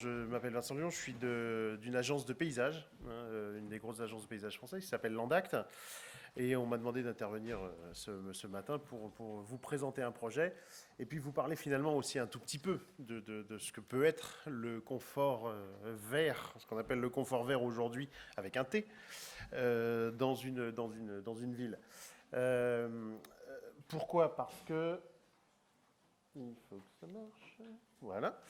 Je m'appelle Vincent Lyon, je suis d'une agence de paysage, une des grosses agences de paysage françaises qui s'appelle Landact. Et on m'a demandé d'intervenir ce matin pour vous présenter un projet et puis vous parler finalement aussi un tout petit peu de ce que peut être le confort vert, ce qu'on appelle le confort vert aujourd'hui avec un T, dans une ville. Euh, Pourquoi? Parce que... Il faut que ça marche. Voilà.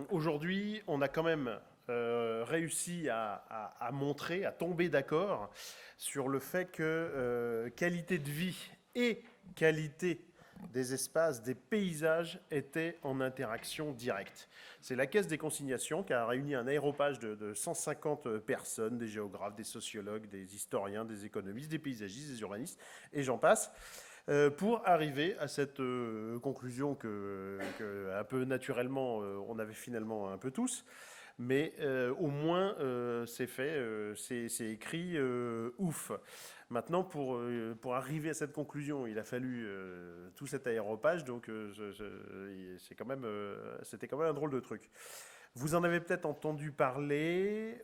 Aujourd'hui, on a quand même réussi à montrer, à tomber d'accord sur le fait que qualité de vie et qualité des espaces, des paysages étaient en interaction directe. C'est la Caisse des consignations qui a réuni un aéropage de 150 personnes, des géographes, des sociologues, des historiens, des économistes, des paysagistes, des urbanistes, et j'en passe, pour arriver à cette conclusion que, un peu naturellement, on avait finalement un peu tous. Mais au moins, c'est fait, c'est écrit, ouf. Maintenant, pour arriver à cette conclusion, il a fallu tout cet aéropage, donc c'était quand même un drôle de truc. Vous en avez peut-être entendu parler,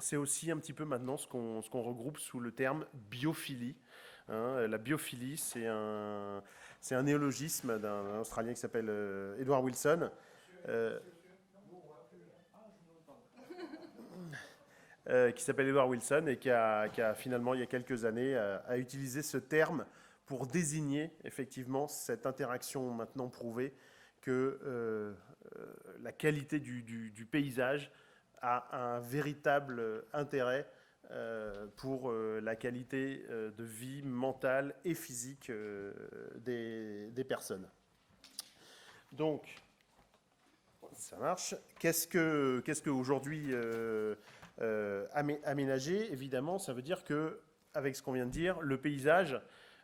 c'est aussi un petit peu maintenant ce qu'on regroupe sous le terme biophilie. La biophilie, c'est un néologisme d'un Australien qui s'appelle Edward Wilson. Euh, qui s'appelle Edward Wilson et qui a finalement, il y a quelques années, a utilisé ce terme pour désigner effectivement cette interaction maintenant prouvée que la qualité du paysage a un véritable intérêt pour la qualité de vie mentale et physique des personnes. Donc, ça marche. Qu'est-ce que aujourd'hui aménager? Évidemment, ça veut dire que, avec ce qu'on vient de dire, le paysage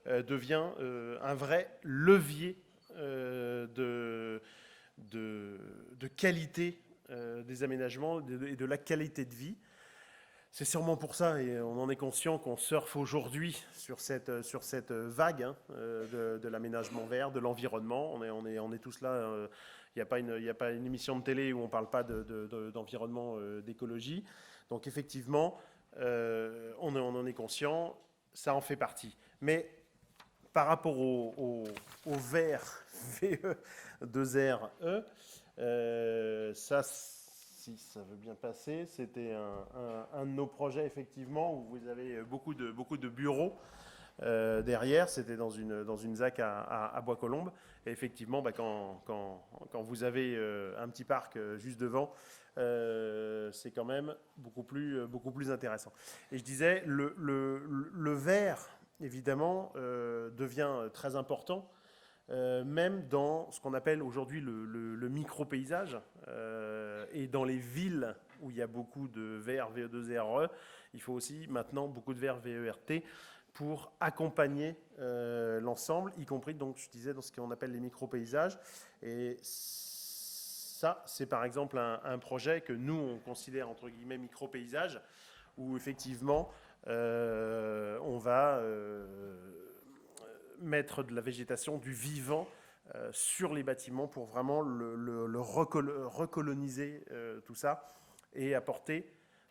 devient un vrai levier de qualité des aménagements et de la qualité de vie. C'est sûrement pour ça, et on en est conscient, qu'on surfe aujourd'hui sur cette vague de l'aménagement vert, de l'environnement. On est tous là. Il n'y a pas une émission de télé où on ne parle pas d'environnement, d'écologie. Donc effectivement, on en est conscient, ça en fait partie. Mais par rapport au vert, VE, 2RE, ça, si ça veut bien passer, c'était un de nos projets, effectivement, où vous avez beaucoup de bureaux derrière. C'était dans une ZAC à Bois-Colombes. Et effectivement, quand vous avez un petit parc juste devant, c'est quand même beaucoup plus intéressant. Et je disais, le vert, évidemment, devient très important, même dans ce qu'on appelle aujourd'hui le micro-paysage, et dans les villes où il y a beaucoup de VER, VE2RE, il faut aussi maintenant beaucoup de VER, VERT, pour accompagner l'ensemble, y compris, donc, je disais, dans ce qu'on appelle les micro-paysages. Et ça, c'est par exemple un projet que nous, on considère, entre guillemets, micro-paysage, où effectivement, on va mettre de la végétation, du vivant sur les bâtiments pour vraiment le recoloniser, tout ça, et apporter,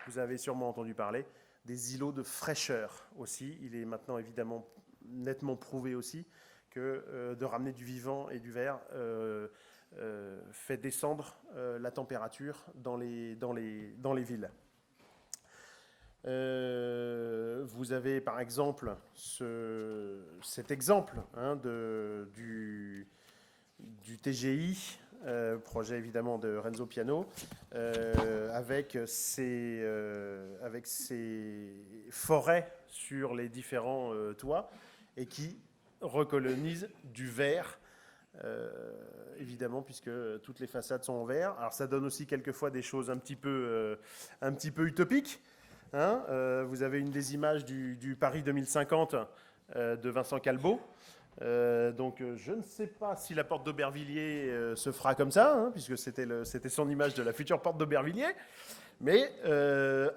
vous avez sûrement entendu parler, des îlots de fraîcheur aussi. Il est maintenant évidemment nettement prouvé aussi que de ramener du vivant et du vert fait descendre la température dans les villes. Vous avez par exemple cet exemple du TGI, projet évidemment de Renzo Piano, avec ses forêts sur les différents toits et qui recolonise du verre, évidemment, puisque toutes les façades sont en verre. Alors ça donne aussi quelquefois des choses un petit peu utopiques. Vous avez une des images du Paris 2050 de Vincent Calbeau. Donc je ne sais pas si la porte d'Aubervilliers se fera comme ça, puisque c'était son image de la future porte d'Aubervilliers. Mais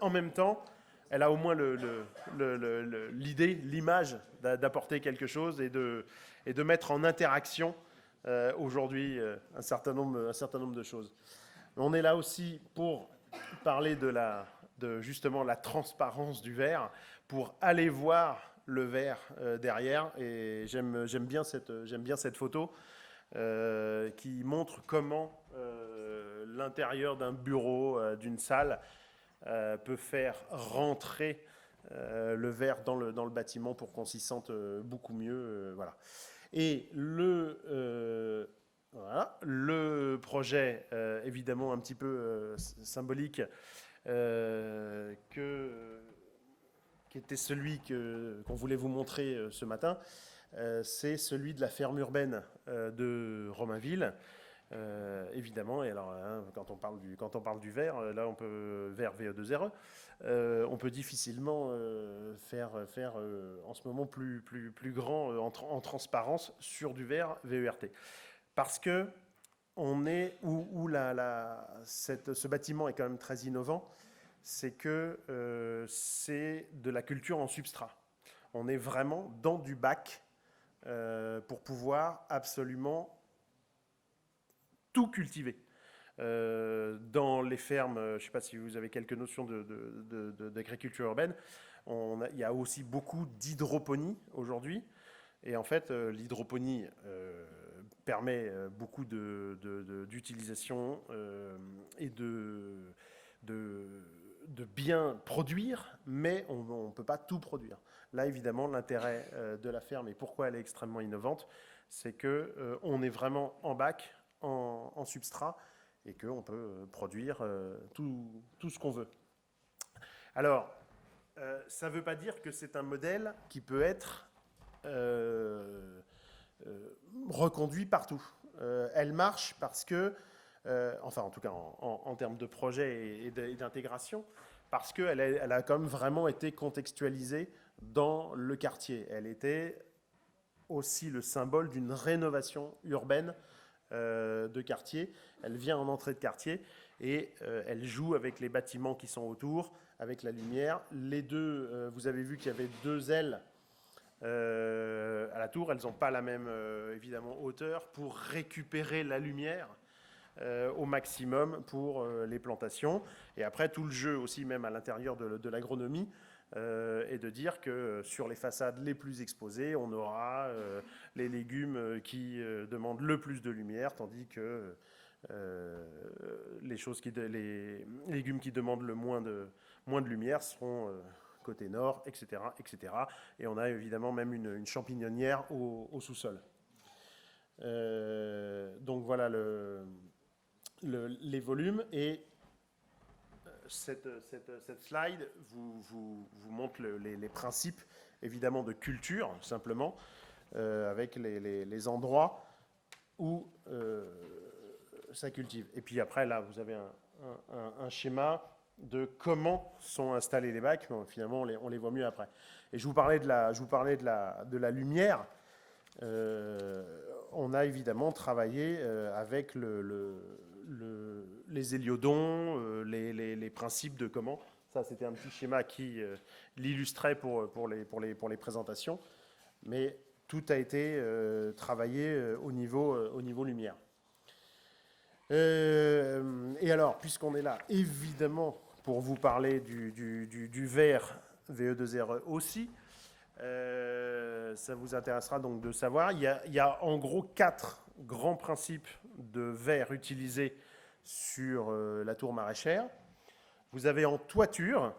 en même temps, elle a au moins l'idée, l'image d'apporter quelque chose et de mettre en interaction aujourd'hui un certain nombre de choses. On est là aussi pour parler de justement la transparence du verre, pour aller voir le verre derrière. Et j'aime bien cette photo qui montre comment l'intérieur d'un bureau, d'une salle, peut faire rentrer le verre dans le bâtiment pour qu'on s'y sente beaucoup mieux. Voilà. Et voilà, le projet, évidemment un petit peu symbolique, qui était celui qu'on voulait vous montrer ce matin, c'est celui de la ferme urbaine de Romainville. Évidemment, et alors hein, quand on parle du verre, là on peut verre VE2RE, on peut difficilement faire en ce moment plus grand en transparence sur du verre VERT, parce que on est où ce bâtiment est quand même très innovant, c'est que c'est de la culture en substrat. On est vraiment dans du bac pour pouvoir absolument tout cultiver. Dans les fermes, je ne sais pas si vous avez quelques notions d'agriculture urbaine, il y a aussi beaucoup d'hydroponie aujourd'hui. Et en fait, l'hydroponie permet beaucoup d'utilisation et de bien produire, mais on ne peut pas tout produire. Là, évidemment, l'intérêt de la ferme et pourquoi elle est extrêmement innovante, c'est qu'on est vraiment en bac, en substrat, et qu'on peut produire tout ce qu'on veut. Alors, ça ne veut pas dire que c'est un modèle qui peut être reconduit partout. Elle marche parce que, enfin en tout cas en termes de projet et d'intégration, parce qu'elle a quand même vraiment été contextualisée dans le quartier. Elle était aussi le symbole d'une rénovation urbaine de quartier. Elle vient en entrée de quartier et elle joue avec les bâtiments qui sont autour, avec la lumière. Les deux, vous avez vu qu'il y avait deux ailes à la tour. Elles n'ont pas la même, évidemment, hauteur pour récupérer la lumière au maximum pour les plantations. Et après, tout le jeu aussi, même à l'intérieur de l'agronomie, et de dire que sur les façades les plus exposées, on aura les légumes qui demandent le plus de lumière, tandis que les légumes qui demandent le moins de lumière seront côté nord, etc., etc. Et on a évidemment même une champignonnière au sous-sol. Donc voilà les volumes. Et cette slide vous montre les principes, évidemment, de culture, simplement, avec les endroits où ça cultive. Et puis après, là, vous avez un schéma de comment sont installés les bacs. Bon, finalement, on les voit mieux après. Et je vous parlais de la lumière. On a évidemment travaillé avec les héliodons, les principes de comment. Ça, c'était un petit schéma qui l'illustrait pour les présentations. Mais tout a été travaillé au niveau lumière. Et alors, puisqu'on est là, évidemment, pour vous parler du verre VE2RE aussi, ça vous intéressera donc de savoir. Il y a en gros 4 grands principes de verre utilisés sur la tour maraîchère. Vous avez en toiture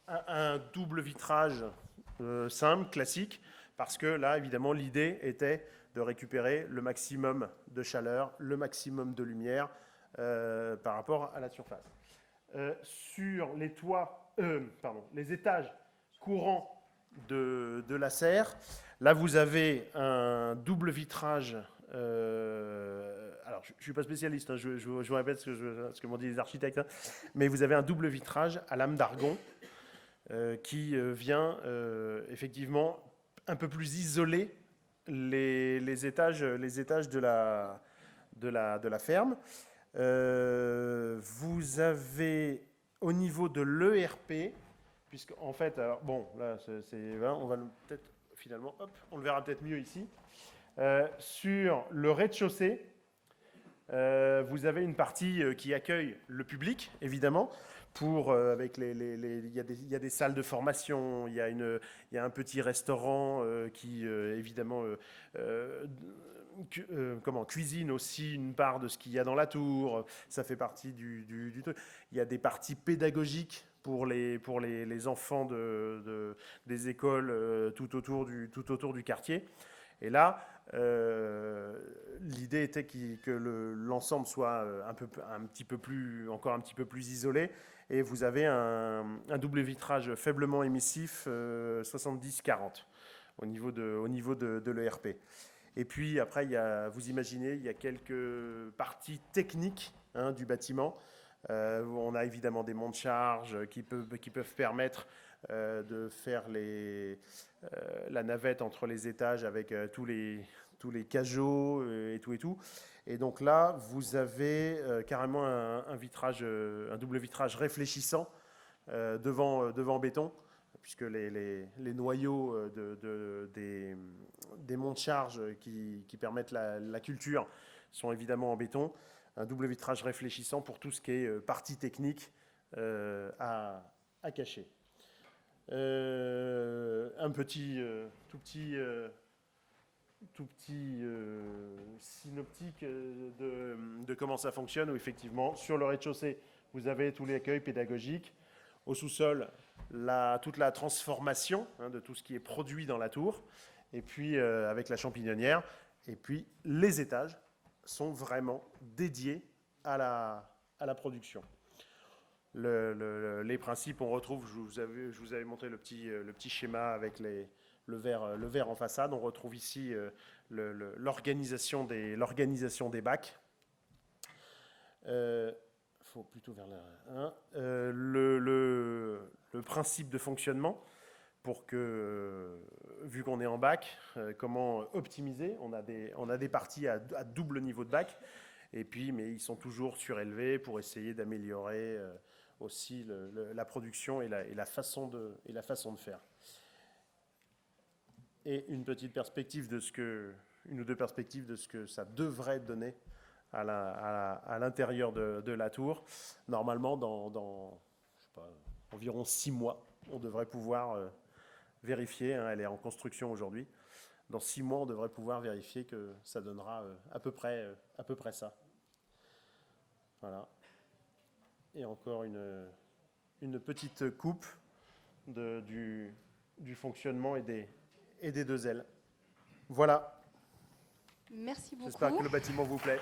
un double vitrage simple, classique, parce que là, évidemment, l'idée était de récupérer le maximum de chaleur, le maximum de lumière par rapport à la surface. Sur les toits, les étages courants de la serre, là vous avez un double vitrage. Alors je ne suis pas spécialiste, hein, je vous répète ce que m'ont dit les architectes, hein, mais vous avez un double vitrage à lame d'argon qui vient effectivement un peu plus isoler les étages de la ferme. Vous avez au niveau de l'ERP, puisque en fait, alors bon, là, on va peut-être finalement, hop, on le verra peut-être mieux ici. Sur le rez-de-chaussée, vous avez une partie qui accueille le public, évidemment. Avec il y a des salles de formation, il y a un petit restaurant qui, évidemment, cuisine aussi une part de ce qu'il y a dans la tour. Ça fait partie du truc. Il y a des parties pédagogiques pour les enfants des écoles tout autour du quartier. Et là, l'idée était que l'ensemble soit encore un petit peu plus isolé. Et vous avez un double vitrage faiblement émissif 70-40 au niveau de l'ERP. Et puis après, vous imaginez, il y a quelques parties techniques du bâtiment. On a évidemment des monts de charge qui peuvent permettre de faire la navette entre les étages avec tous les cajots et tout. Et donc là, vous avez carrément un double vitrage réfléchissant devant béton, puisque les noyaux des monts de charge qui permettent la culture sont évidemment en béton. Un double vitrage réfléchissant pour tout ce qui est partie technique à cacher. Un tout petit synoptique de comment ça fonctionne, où effectivement, sur le rez-de-chaussée, vous avez tout l'accueil pédagogique. Au sous-sol, toute la transformation de tout ce qui est produit dans la tour, et puis avec la champignonnière. Et puis, les étages sont vraiment dédiés à la production. Les principes, on retrouve, je vous avais montré le petit schéma avec le verre en façade. On retrouve ici l'organisation des bacs. Faut plutôt vers là. Le principe de fonctionnement pour que, vu qu'on est en bac, comment optimiser. On a des parties à double niveau de bac, mais ils sont toujours surélevés pour essayer d'améliorer aussi la production et la façon de faire. Et une ou deux perspectives de ce que ça devrait donner à l'intérieur de la tour. Normalement, dans environ 6 mois, on devrait pouvoir vérifier, elle est en construction aujourd'hui, dans 6 mois, on devrait pouvoir vérifier que ça donnera à peu près ça. Voilà. Et encore une petite coupe du fonctionnement et des deux ailes. Voilà. Merci beaucoup. J'espère que le bâtiment vous plaît.